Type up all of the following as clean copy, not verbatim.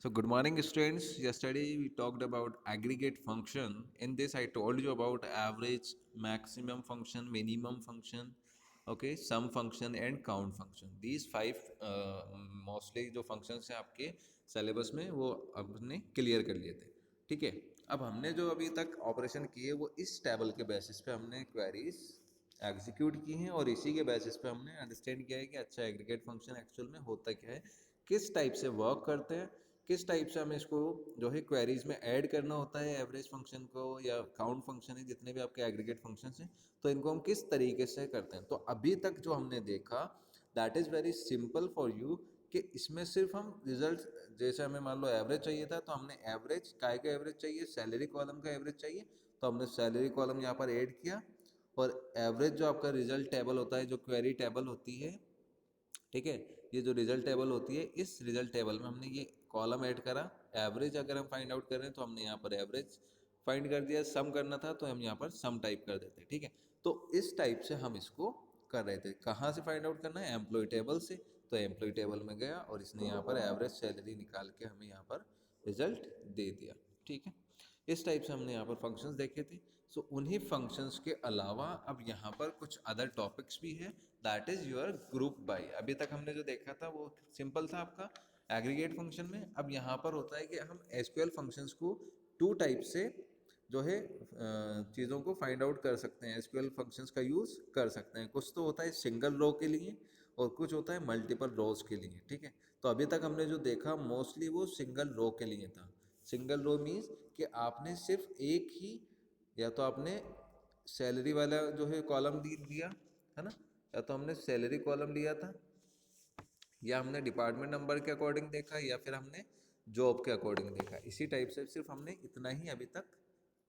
So good morning students. Yesterday we talked about aggregate function. In this I told you about average, maximum function, minimum function, okay, sum function and count function. These five mostly जो functions हैं आपके syllabus में वो आपने clear कर लिए थे. ठीक है. अब हमने जो अभी तक ऑपरेशन किए वो इस टेबल के बेसिस पे हमने क्वेरीज एग्जीक्यूट की हैं और इसी के बेसिस पे हमने अंडरस्टैंड किया है कि अच्छा एग्रीगेट फंक्शन एक्चुअल में होता क्या है, किस टाइप से वर्क करते हैं, किस टाइप से हमें इसको जो है क्वेरीज में ऐड करना होता है एवरेज फंक्शन को या काउंट फंक्शन है जितने भी आपके एग्रीगेट फंक्शन हैं, तो इनको हम किस तरीके से करते हैं. तो अभी तक जो हमने देखा that is very simple for you कि इसमें सिर्फ हम रिजल्ट, जैसे हमें मान लो एवरेज चाहिए था तो हमने एवरेज काय का एवरेज चाहिए, सैलरी कॉलम का एवरेज चाहिए, तो हमने सैलरी कॉलम यहाँ पर ऐड किया और एवरेज जो आपका रिजल्ट टेबल होता है, जो क्वेरी टेबल होती है, ठीक है, ये जो रिजल्ट टेबल होती है इस रिजल्ट टेबल में हमने ये कॉलम ऐड करा. एवरेज अगर हम फाइंड आउट कर रहे हैं तो हमने यहाँ पर एवरेज फाइंड कर दिया, सम करना था तो हम यहाँ पर सम टाइप कर देते हैं. ठीक है, तो इस टाइप से हम इसको कर रहे थे. कहाँ से फाइंड आउट करना है? एम्प्लॉय टेबल से. तो एम्प्लॉय टेबल में गया और इसने यहाँ पर एवरेज सैलरी निकाल के हमें यहाँ पर रिजल्ट दे दिया. ठीक है, इस टाइप से हमने यहाँ पर फंक्शंस देखे थे. सो उन्हीं फंक्शंस के अलावा अब यहाँ पर कुछ अदर टॉपिक्स भी है, that is your group by. अभी तक हमने जो देखा था वो सिंपल था आपका एग्रीगेट फंक्शन में. अब यहाँ पर होता है कि हम एसक्यूएल फंक्शंस को टू टाइप से जो है चीज़ों को फाइंड आउट कर सकते हैं, एसक्यूएल फंक्शंस का यूज़ कर सकते हैं. कुछ तो होता है सिंगल रो के लिए और कुछ होता है मल्टीपल रोज के लिए. ठीक है, तो अभी तक हमने जो देखा मोस्टली वो सिंगल रो के लिए था. सिंगल रो मीन्स कि आपने सिर्फ एक ही, या तो आपने सैलरी वाला जो है कॉलम दिया है ना, या तो हमने सैलरी कॉलम लिया था, या हमने डिपार्टमेंट नंबर के अकॉर्डिंग देखा, या फिर हमने जॉब के अकॉर्डिंग देखा. इसी टाइप से सिर्फ हमने इतना ही अभी तक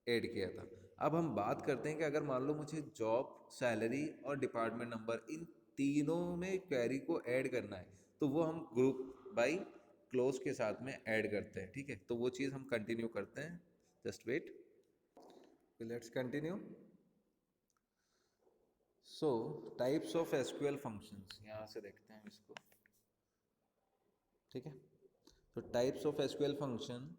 ऐड किया था. अब हम बात करते हैं कि अगर मान लो मुझे जॉब, सैलरी और डिपार्टमेंट नंबर इन तीनों में क्वेरी को ऐड करना है तो वो हम ग्रुप बाई क्लोज के साथ में ऐड करते हैं. ठीक है, तो वो चीज़ हम कंटिन्यू करते हैं. Just wait, let's continue. So types of SQL functions यहाँ से देखते हैं इसको. ठीक है, तो types of SQL function.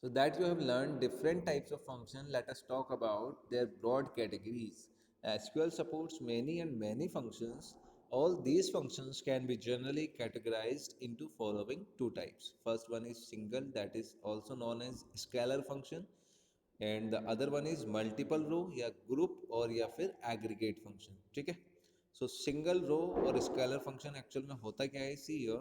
So that you have learned different types of function, let us talk about their broad categories. SQL supports many functions. All these functions can be generally categorized into following two types. First one is single, that is also known as scalar function, and the other one is multiple row या group और या फिर aggregate function. ठीक है, so single row और scalar function actual में होता क्या है? See here,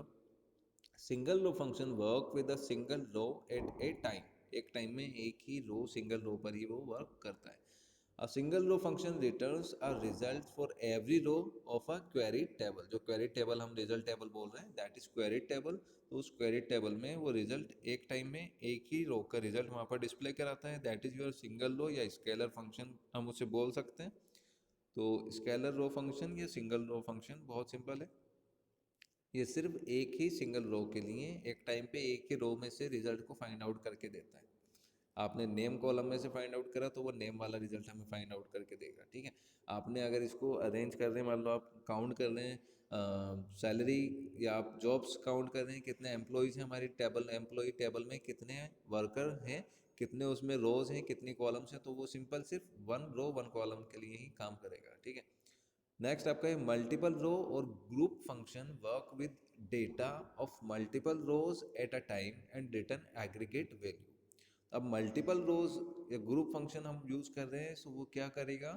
single row function work with a single row at a time. एक टाइम में एक ही रो, सिंगल रो पर ही वो वर्क करता है. A single row function returns a result for every row of a query table. जो query table हम result table बोल रहे हैं दैट इज क्वेरी टेबल. तो उस क्वेरी टेबल में वो रिजल्ट एक टाइम में एक ही रो का रिजल्ट वहाँ पर डिस्प्ले कराता है. That is your single row या स्केलर फंक्शन हम उसे बोल सकते हैं. तो स्केलर रो फंक्शन या सिंगल रो फंक्शन बहुत सिंपल है. ये सिर्फ एक ही सिंगल रो के लिए एक टाइम पे एक ही रो में से रिजल्ट को फाइंड आउट करके देता है. आपने नेम कॉलम में से फाइंड आउट करा तो वो नेम वाला रिजल्ट हमें फाइंड आउट करके देगा. ठीक है, आपने अगर इसको अरेंज कर रहे हैं, मान लो आप काउंट कर रहे हैं सैलरी या आप जॉब्स काउंट कर रहे हैं, कितने एम्प्लॉयज़ हैं हमारी टेबल, एम्प्लॉय टेबल में कितने वर्कर हैं, कितने उसमें रोज हैं, कितनी कॉलम्स हैं, तो वो सिंपल सिर्फ वन रो वन कॉलम के लिए ही काम करेगा. ठीक है, नेक्स्ट आपका है मल्टीपल रो और group function work with data of multiple rows at a time and return aggregate value. अब मल्टीपल रोज या ग्रुप फंक्शन हम यूज कर रहे हैं, सो वो क्या करेगा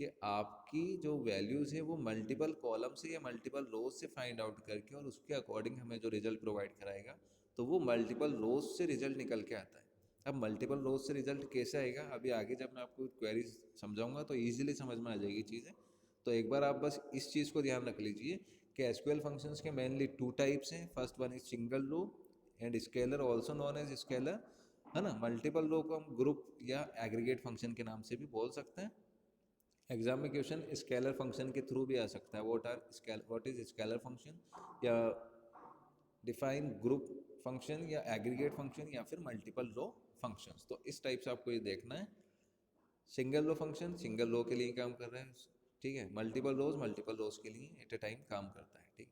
कि आपकी जो वैल्यूज है वो मल्टीपल कॉलम से या मल्टीपल रोज से फाइंड आउट करके और उसके अकॉर्डिंग हमें जो रिजल्ट प्रोवाइड कराएगा, तो वो मल्टीपल रोज से रिजल्ट निकल के आता है. अब मल्टीपल रोज से रिजल्ट कैसे आएगा, अभी आगे जब मैं आपको क्वेरीज समझाऊंगा तो ईजिली समझ में आ जाएगी चीज़ें. तो एक बार आप बस इस चीज़ को ध्यान रख लीजिए कि एसक्यूएल फंक्शंस के मेनली टू टाइप्स हैं. First one is single row and scalar also known as scalar, है ना. मल्टीपल रो को हम ग्रुप या एग्रीगेट फंक्शन के नाम से भी बोल सकते हैं. एग्जाम में क्वेश्चन स्केलर फंक्शन के थ्रू भी आ सकता है. व्हाट इज स्केलर फंक्शन, या डिफाइन ग्रुप फंक्शन या एग्रीगेट फंक्शन या फिर मल्टीपल रो फंक्शंस. तो इस टाइप से आपको ये देखना है. Single row function single row के लिए काम कर रहे हैं, ठीक है. मल्टीपल रोज के लिए एट ए टाइम काम करता है. ठीक.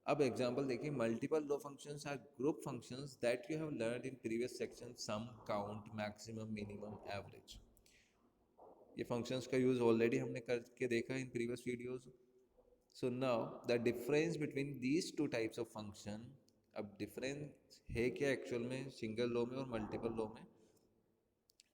अब एग्जांपल देखिए, multiple row functions or group functions that you have learned in previous section, sum, count, maximum, minimum, average. ये फंक्शंस का यूज ऑलरेडी हमने करके देखा in previous videos. So now the difference between these two types of function, अब difference है क्या actual में single row में और मल्टीपल रो में,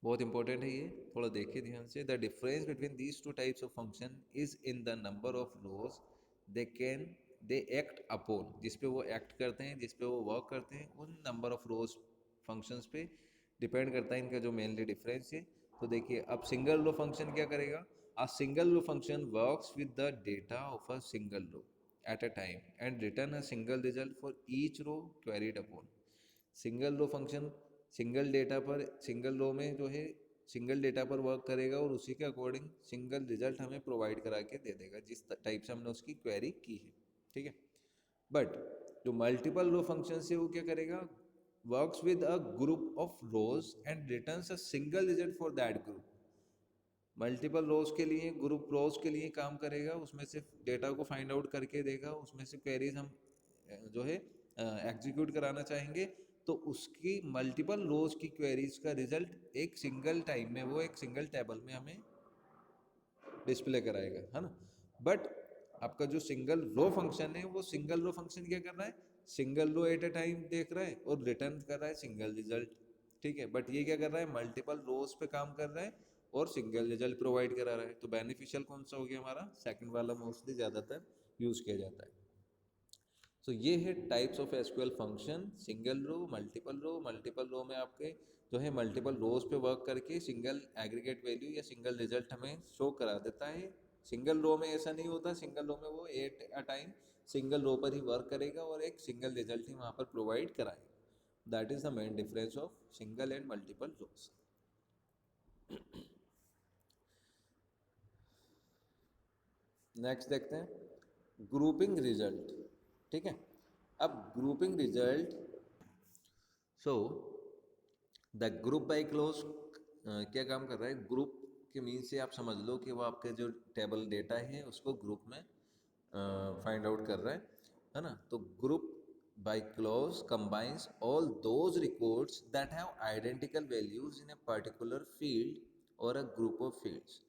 बहुत इंपॉर्टेंट है ये, थोड़ा देखिए ध्यान से। The difference between these two types of function is in the number of rose they can they act upon, जिस पे वो एक्ट करते हैं, जिस पे वो वर्क करते हैं, उन नंबर ऑफ रोज फंक्शंस पे डिपेंड करता है इनका जो मेनली डिफरेंस है। तो देखिए, अब सिंगल रो फंक्शन क्या करेगा, a single row function works with the data of a single row at a time and return a single result for each row queried upon। Single row function single data पर, single row में जो है single data पर work करेगा और उसी के according single result हमें प्रोवाइड करा के दे देगा जिस टाइप से हमने उसकी क्वेरी की है, ठीक है। बट जो मल्टीपल रो फंक्शन है वो क्या करेगा, works with a group of rows and returns a single result for that group. Multiple rows के लिए, ग्रुप रोज के लिए काम करेगा, उसमें से डेटा को फाइंड आउट करके देगा, उसमें से क्वेरीज हम जो है एग्जीक्यूट कराना चाहेंगे, तो उसकी मल्टीपल रोज की क्वेरीज का रिजल्ट एक सिंगल टाइम में, वो एक सिंगल टेबल में हमें डिस्प्ले कराएगा, है ना। बट आपका जो सिंगल रो फंक्शन है, वो सिंगल रो फंक्शन क्या कर रहा है, single row at a time देख रहा है और रिटर्न कर रहा है सिंगल रिजल्ट, ठीक है। बट ये क्या कर रहा है, मल्टीपल रोज पे काम कर रहा है और सिंगल रिजल्ट प्रोवाइड करा रहा है। तो बेनिफिशियल कौन सा हो गया हमारा, सेकंड वाला मोस्टली ज़्यादातर यूज किया जाता है। तो ये है types of SQL function, single row, multiple row. Multiple row में आपके जो है मल्टीपल रोज पे वर्क करके सिंगल एग्रीगेट वैल्यू या सिंगल रिजल्ट हमें शो करा देता है। सिंगल रो में ऐसा नहीं होता, सिंगल रो में वो at a time single row पर ही वर्क करेगा और एक सिंगल रिजल्ट ही वहाँ पर प्रोवाइड कराएगा। That is the main difference of single and multiple rows. Next देखते हैं ग्रुपिंग रिजल्ट, ठीक है। अब grouping result, so the group by clause क्या काम कर रहा है, ग्रुप के मीन से आप समझ लो कि वो आपके जो टेबल डेटा है उसको ग्रुप में फाइंड आउट कर रहा है ना। तो group by clause combines all those records that have identical values in a particular field और a group of fields.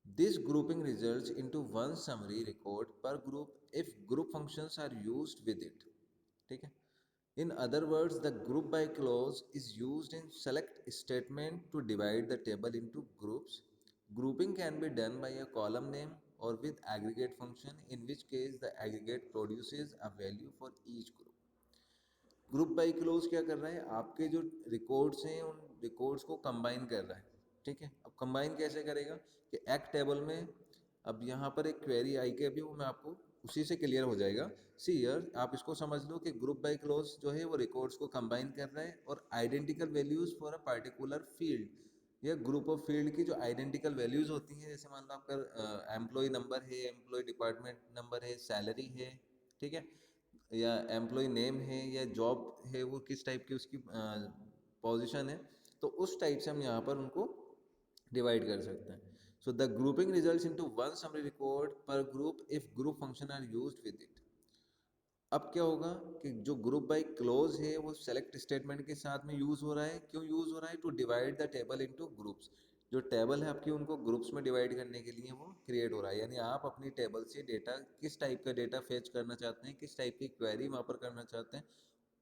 This grouping results into one summary record per group if group functions are used with it, ठीक है। In other words, the group by clause is used in select statement to divide the table into groups. Grouping can be done by a column name or with aggregate function, in which case the aggregate produces a value for each group. Group by close क्या कर रहा है, आपके जो records हैं उन records को combine कर रहा है, ठीक है। अब कंबाइन कैसे करेगा कि एक टेबल में, अब यहाँ पर एक क्वेरी आई के अभी वो मैं आपको उसी से क्लियर हो जाएगा। सी हियर आप इसको समझ लो कि ग्रुप बाई क्लोज जो है वो रिकॉर्ड्स को कंबाइन कर रहा है और identical values for a particular field या ग्रुप ऑफ फील्ड की जो आइडेंटिकल वैल्यूज होती हैं, जैसे मान लो आपका एम्प्लॉय नंबर है, एम्प्लॉय डिपार्टमेंट नंबर है, सैलरी है, ठीक है, या एम्प्लॉय नेम है या जॉब है, वो किस टाइप की उसकी पोजीशन है, तो उस टाइप से हम यहाँ पर उनको डिवाइड कर सकते हैं। So the grouping results into one summary record per group if group function are used with it. अब क्या होगा कि जो ग्रुप बाय क्लोज है वो सेलेक्ट स्टेटमेंट के साथ में यूज हो रहा है, क्यों यूज हो रहा है, to divide the table into groups. जो टेबल है आपकी उनको ग्रुप्स में डिवाइड करने के लिए वो क्रिएट हो रहा है, यानी आप अपनी टेबल से डेटा, किस टाइप का डेटा फेच करना चाहते हैं, किस टाइप की क्वेरी वहाँ पर करना चाहते हैं,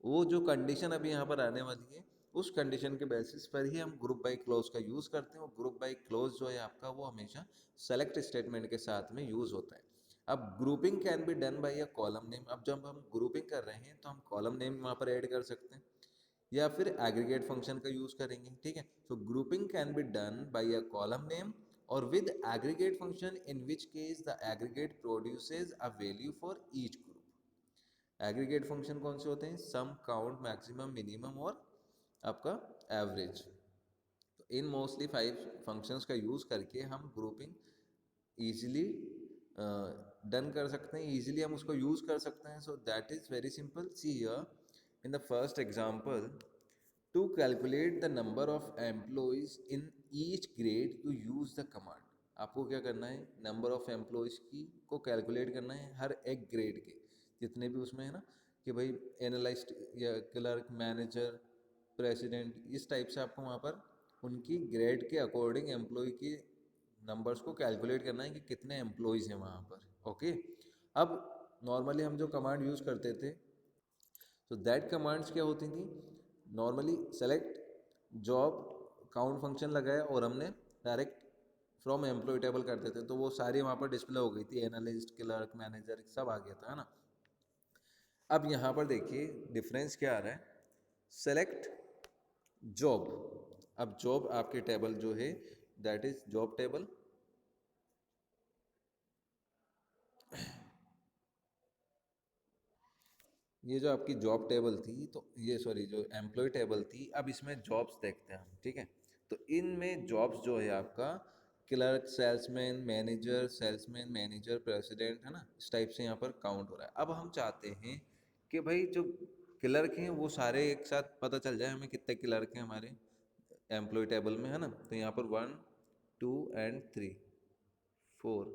वो जो कंडीशन अभी यहाँ पर आने वाली है उस कंडीशन के बेसिस पर ही हम ग्रुप बाय क्लोज का यूज़ करते हैं। और ग्रुप बाय क्लोज जो है आपका वो हमेशा सेलेक्ट स्टेटमेंट के साथ में यूज़ होता है। अब grouping can be done by a column name. अब जब हम ग्रुपिंग कर रहे हैं तो हम कॉलम नेम वहाँ पर ऐड कर सकते हैं या फिर एग्रीगेट फंक्शन का यूज़ करेंगे, ठीक है। So grouping can be done by a column name और with aggregate function, in which case the aggregate produces a value for each group. Aggregate function कौन से होते हैं, सम, काउंट, मैक्सिमम, मिनिमम और आपका एवरेज। तो इन मोस्टली 5 फंक्शंस का use करके हम ग्रुपिंग ईजिली डन कर सकते हैं, ईजिली हम उसको यूज़ कर सकते हैं। So that is very simple. See here in the first example, to calculate the number of employees in each grade you use the command. आपको क्या करना है, नंबर ऑफ एम्प्लॉयज़ की को कैलकुलेट करना है हर एक ग्रेड के। जितने भी उसमें है ना कि भाई एनालिस्ट या क्लर्क, मैनेजर, प्रेसिडेंट, इस टाइप से आपको वहाँ पर उनकी ग्रेड के अकॉर्डिंग एम्प्लॉय की नंबर्स को कैलकुलेट करना है कि कितने एम्प्लॉयज़ हैं वहाँ पर। ओके, अब नॉर्मली हम जो कमांड यूज़ करते थे, तो दैट कमांड्स क्या होती थी, normally select job count function लगाया और हमने डायरेक्ट फ्रॉम एम्प्लॉय टेबल करते थे, तो वो सारी वहाँ पर डिस्प्ले हो गई थी, एनालिस्ट, क्लर्क, मैनेजर सब आ गया था, है ना। अब यहाँ पर देखिए डिफरेंस क्या आ रहा है, सेलेक्ट जॉब। अब जॉब आपके टेबल जो है दैट इज जॉब टेबल, ये जो आपकी जॉब टेबल थी, तो ये सॉरी जो एम्प्लॉय टेबल थी, अब इसमें जॉब्स देखते हैं हम, ठीक है। तो इनमें जॉब्स जो है आपका clerk, salesman, manager, salesman, manager, president, है ना, इस टाइप से यहाँ पर काउंट हो रहा है। अब हम चाहते हैं कि भाई जो क्लर्क हैं वो सारे एक साथ पता चल जाए हमें कितने क्लर्क हैं हमारे एम्प्लॉय टेबल में, है ना। तो यहाँ पर 1 2 एंड 3 4,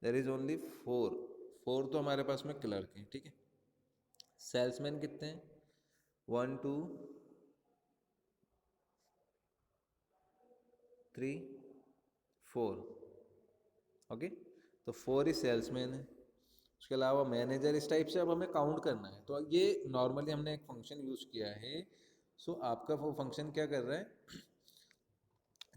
देयर इज ओनली 4, 4 तो हमारे पास में क्लर्क हैं, ठीक है। सेल्समैन कितने हैं, 1 2 3 4, ओके। तो 4 ही सेल्समैन है। उसके अलावा मैनेजर, इस टाइप से अब हमें काउंट करना है। तो ये नॉर्मली हमने एक फंक्शन यूज़ किया है। सो आपका वो फंक्शन क्या कर रहा है,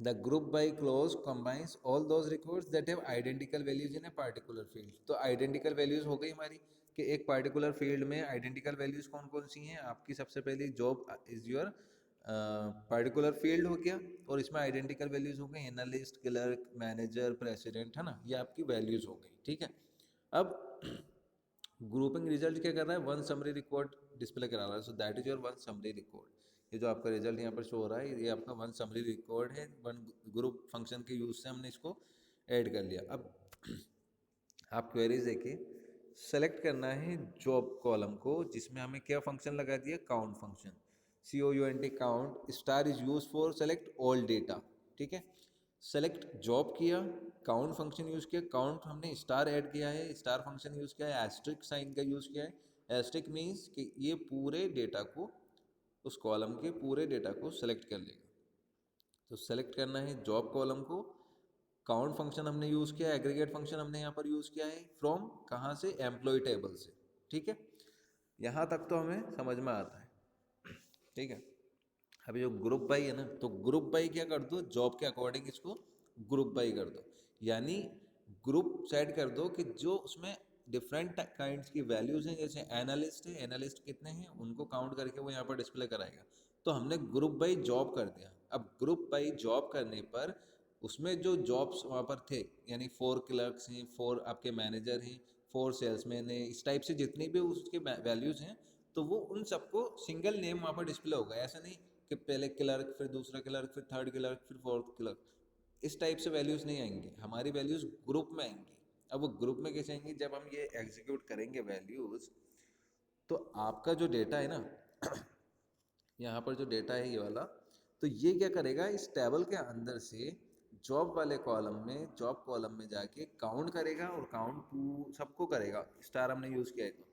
the group by close combines all those records that have identical values in a particular field। तो आइडेंटिकल वैल्यूज हो गई हमारी कि एक पार्टिकुलर फील्ड में आइडेंटिकल वैल्यूज कौन कौन सी हैं आपकी। सबसे पहली job is your particular field हो गया, और इसमें आइडेंटिकल वैल्यूज हो गई एनालिस्ट, क्लर्क, मैनेजर, प्रेसिडेंट, है ना, ये आपकी वैल्यूज हो गई, ठीक है। अब ग्रुपिंग रिजल्ट क्या कर रहा है, वन समरी रिकॉर्ड डिस्प्ले करा रहा है। So that is your one summary record. ये जो आपका रिजल्ट यहाँ पर शो हो रहा है ये आपका वन समरी रिकॉर्ड है। वन ग्रुप फंक्शन के यूज से हमने इसको ऐड कर लिया। अब आप क्वेरीज देखिए, सेलेक्ट करना है जॉब कॉलम को जिसमें हमें क्या फंक्शन लगा दिया, count function, COUNT count, star is use for select all data, ठीक है। सेलेक्ट जॉब किया, काउंट फंक्शन यूज़ किया, काउंट हमने स्टार ऐड किया है, स्टार फंक्शन यूज़ किया है, एस्ट्रिक साइन का यूज़ किया है। एस्ट्रिक मीन्स कि ये पूरे डेटा को, उस कॉलम के पूरे डेटा को सेलेक्ट कर लेगा। तो सेलेक्ट करना है जॉब कॉलम को, काउंट फंक्शन हमने यूज़ किया है, एग्रीगेट फंक्शन हमने यहाँ पर यूज़ किया है फ्रॉम कहाँ से, एम्प्लॉय टेबल से, ठीक है। यहाँ तक तो हमें समझ में आता है, ठीक है। अभी जो ग्रुप बाई है ना, तो ग्रुप बाई क्या कर दो, जॉब के अकॉर्डिंग इसको ग्रुप बाई कर दो, यानी ग्रुप सेट कर दो कि जो उसमें डिफरेंट काइंड्स की वैल्यूज हैं। जैसे एनालिस्ट है, एनालिस्ट कितने हैं उनको काउंट करके वो यहाँ पर डिस्प्ले कराएगा। तो हमने ग्रुप बाई जॉब कर दिया। अब ग्रुप बाई जॉब करने पर उसमें जो जॉब्स वहाँ पर थे, यानी 4 क्लर्क्स हैं, 4 आपके मैनेजर हैं, 4 सेल्समैन हैं, इस टाइप से जितनी भी उसके वैल्यूज़ हैं, तो वो उन सबको सिंगल नेम वहाँ पर डिस्प्ले होगा। ऐसा नहीं कि पहले क्लर्क, फिर दूसरा क्लर्क, फिर थर्ड क्लर्क, फिर फोर्थ क्लर्क, इस टाइप से वैल्यूज़ नहीं आएंगी, हमारी वैल्यूज़ ग्रुप में आएंगी। अब वो ग्रुप में कैसे आएंगी, जब हम ये एग्जीक्यूट करेंगे वैल्यूज़, तो आपका जो डेटा है ना यहाँ पर जो डेटा है ये वाला, तो ये क्या करेगा, इस टेबल के अंदर से जॉब वाले कॉलम में, जॉब कॉलम में जाके काउंट करेगा, और काउंट सबको करेगा। स्टार हमने यूज़ किया है तो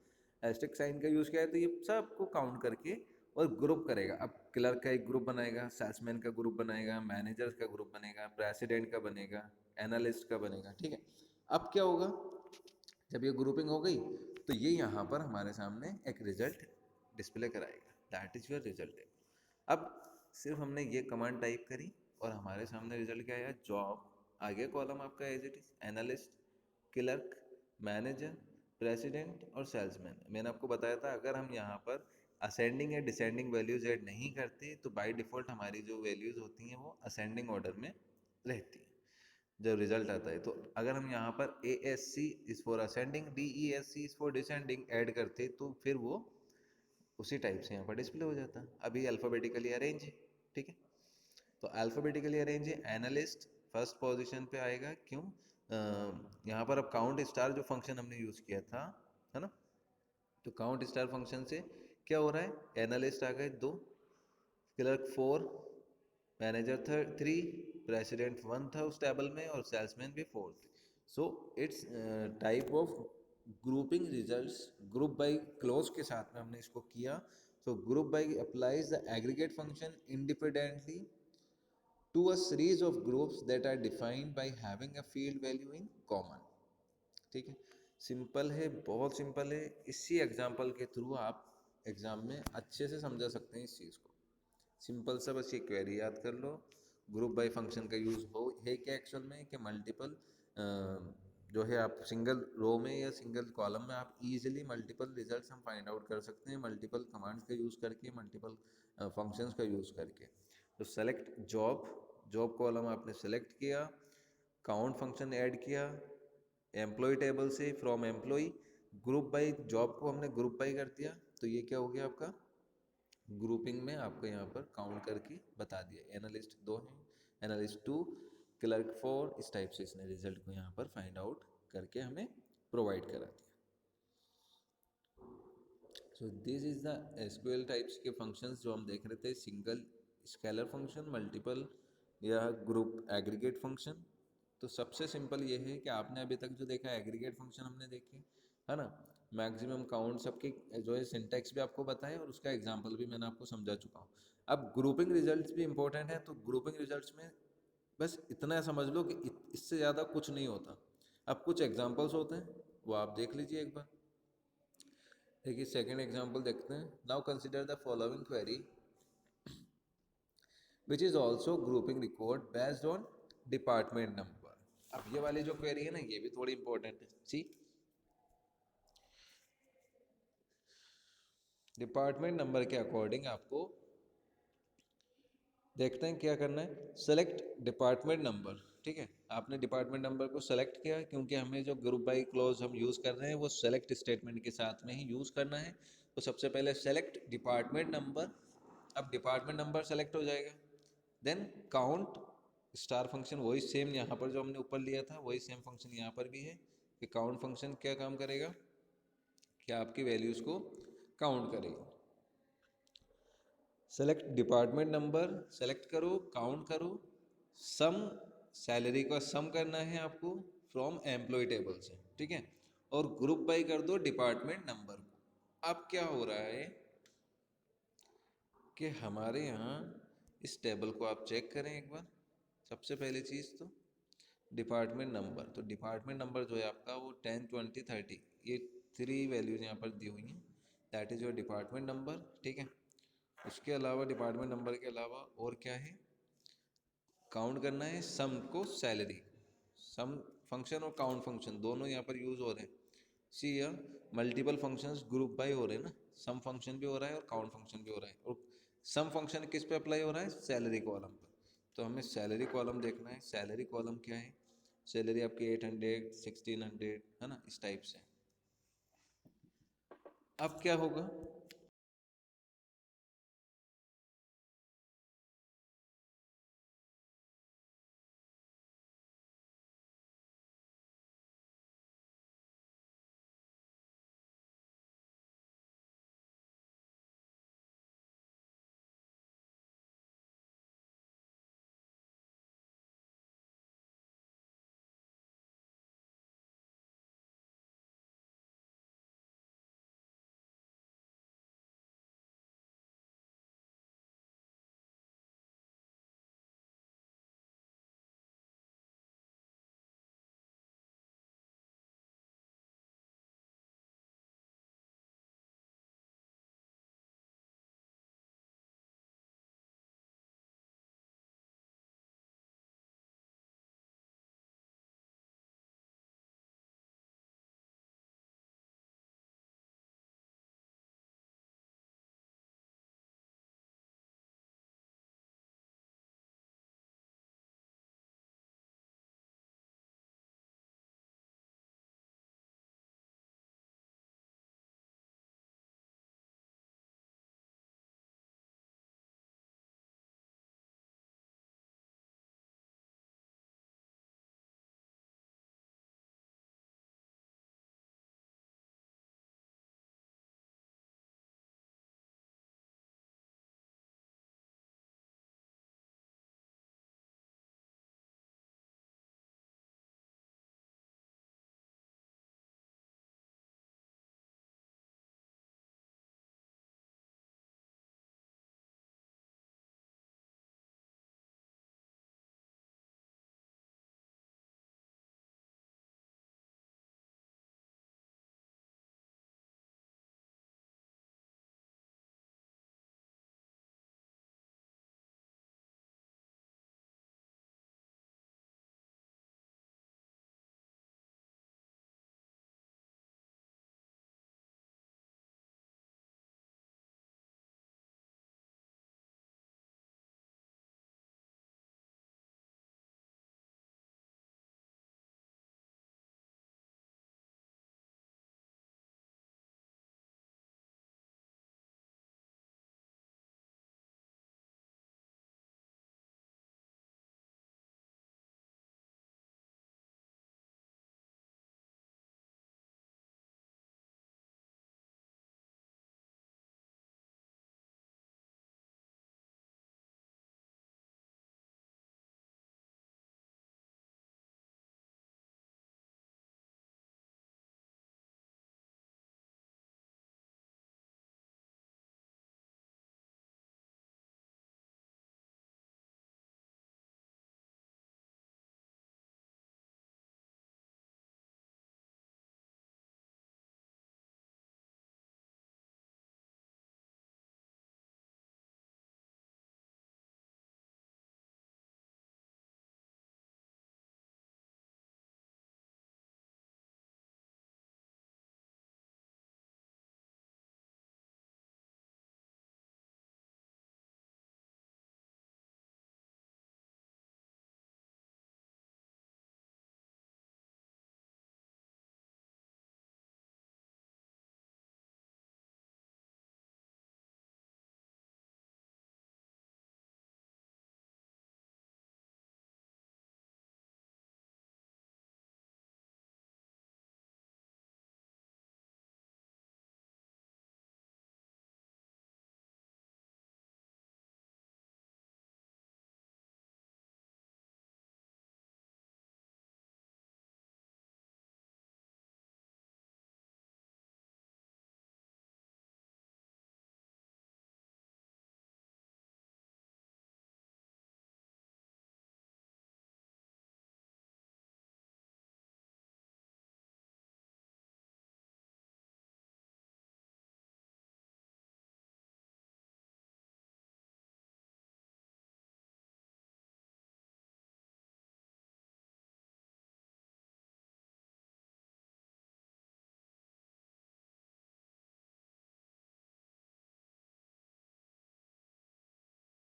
एस्टेरिक साइन का यूज़ किया है, तो ये सबको काउंट करके और ग्रुप करेगा। अब क्लर्क का एक ग्रुप बनाएगा, सेल्समैन का ग्रुप बनाएगा, मैनेजर्स का ग्रुप बनेगा, प्रेसिडेंट का बनेगा, एनालिस्ट का बनेगा, ठीक है। अब क्या होगा, जब ये ग्रुपिंग हो गई तो ये यहाँ पर हमारे सामने एक रिजल्ट डिस्प्ले कराएगा, दैट इज योर रिजल्ट। अब सिर्फ हमने ये कमांड टाइप करी और हमारे सामने रिजल्ट क्या आया, जॉब, आगे कॉलम आपका as it is analyst, clerk, manager, president और सेल्समैन। मैंने आपको बताया था अगर हम यहाँ पर असेंडिंग या डिसेंडिंग वैल्यूज ऐड नहीं करते तो बाय डिफ़ॉल्ट हमारी जो वैल्यूज होती हैं वो असेंडिंग ऑर्डर में रहती हैं जब रिजल्ट आता है। तो अगर हम यहाँ पर ASC is for ascending, DESC is for descending add करते तो फिर वो उसी टाइप से यहाँ पर डिस्प्ले हो जाता। अभी अल्फ़ाबेटिकली अरेंज है, ठीक है। तो अल्फ़ाबेटिकली अरेंज है, एनालिस्ट फर्स्ट पोजीशन पे आएगा, क्यों, यहाँ पर अब काउंट स्टार जो फंक्शन हमने यूज़ किया था, है ना, तो काउंट स्टार फंक्शन से क्या हो रहा है, एनालिस्ट आ गए 2, क्लर्क 4, मैनेजर 3, प्रेसिडेंट 1 था उस टेबल में, और सेल्समैन भी 4 थे। So it's type of grouping results group by clause के साथ में हमने इसको किया। तो group by applies the aggregate function independently to a series of groups that are defined by having a field value in common. ठीक है, simple है, बहुत सिंपल है। इसी एग्जांपल के थ्रू आप एग्जाम में अच्छे से समझा सकते हैं इस चीज़ को। सिंपल सा बस ये क्वेरी याद कर लो। ग्रुप बाय फंक्शन का यूज़ हो है क्या एक्चुअल में, कि मल्टीपल जो है आप सिंगल रो में या सिंगल कॉलम में आप इजीली मल्टीपल रिजल्ट्स हम फाइंड आउट कर सकते हैं मल्टीपल कमांड्स का यूज़ करके, मल्टीपल फंक्शंस का यूज़ करके। तो सेलेक्ट जॉब, जॉब कॉलम आपने सेलेक्ट किया, काउंट फंक्शन ऐड किया एम्प्लॉय टेबल से from employ, group by job को हमने ग्रुप बाय कर दिया, तो ये क्या हो गया आपका ग्रुपिंग में आपको यहाँ पर काउंट करके बता दिया। एनालिस्ट 2 हैं, एनालिस्ट 2, क्लर्क 4, इस टाइप से इसने रिजल्ट को यहाँ पर फाइंड आउट करके हमें प्रोवाइड करा दिया। So this is the SQL types के फंक्शंस जो हम देख रहे थे, सिंगल स्केलर फंक्शन, मल्टीपल या ग्रुप एग्रीगेट फंक्शन। तो सबसे सिंपल ये है कि आपने अभी तक जो देखा एग्रीगेट फंक्शन हमने देखे, है ना, मैक्सिमम काउंट सबके जो है सिंटैक्स भी आपको बताए और उसका एग्जांपल भी मैंने आपको समझा चुका हूँ। अब ग्रुपिंग रिजल्ट्स भी इंपॉर्टेंट है, तो ग्रुपिंग रिजल्ट्स में बस इतना समझ लो कि इससे ज़्यादा कुछ नहीं होता। अब कुछ एग्जांपल्स होते हैं वो आप देख लीजिए एक बार। देखिए सेकेंड एग्जांपल देखते हैं। Now consider the following query which is also grouping record based on department number. अब ये वाली जो क्वेरी है ना, ये भी थोड़ी इंपॉर्टेंट है। सी, डिपार्टमेंट नंबर के अकॉर्डिंग आपको देखते हैं क्या करना है। सेलेक्ट डिपार्टमेंट नंबर, ठीक है, आपने डिपार्टमेंट नंबर को सेलेक्ट किया क्योंकि हमें जो ग्रुप बाई क्लॉज हम यूज़ कर रहे हैं वो सेलेक्ट स्टेटमेंट के साथ में ही यूज़ करना है। तो सबसे पहले सेलेक्ट डिपार्टमेंट नंबर। अब डिपार्टमेंट नंबर सेलेक्ट हो जाएगा, देन काउंट स्टार फंक्शन, वही सेम यहाँ पर जो हमने ऊपर लिया था वही सेम फंक्शन यहाँ पर भी है कि काउंट फंक्शन क्या काम करेगा कि आपकी वैल्यूज़ को काउंट करेगा। सेलेक्ट डिपार्टमेंट नंबर, सेलेक्ट करो, काउंट करो, सम सैलरी का सम करना है आपको फ्रॉम एम्प्लॉय टेबल से, ठीक है, और ग्रुप बाई कर दो डिपार्टमेंट नंबर को। अब क्या हो रहा है कि हमारे यहाँ इस टेबल को आप चेक करें एक बार। सबसे पहली चीज़ तो डिपार्टमेंट नंबर, तो डिपार्टमेंट नंबर जो है आपका वो 10, 20, 30, ये 3 वैल्यूज यहाँ पर दी हुई हैं, that is your department number, ठीक है। उसके अलावा डिपार्टमेंट नंबर के अलावा और क्या है, काउंट करना है सम को सैलरी। सम फंक्शन और काउंट फंक्शन दोनों यहाँ पर यूज़ हो रहे हैं। सी या मल्टीपल फंक्शंस ग्रुप बाय हो रहे हैं ना, सम फंक्शन भी हो रहा है और काउंट फंक्शन भी हो रहा है, और सम फंक्शन किस पे अप्लाई हो रहा है, सैलरी कॉलम पर। तो हमें सैलरी कॉलम देखना है। सैलरी कॉलम क्या है, सैलरी आपकी 800, 1600, है ना, इस टाइप से। अब क्या होगा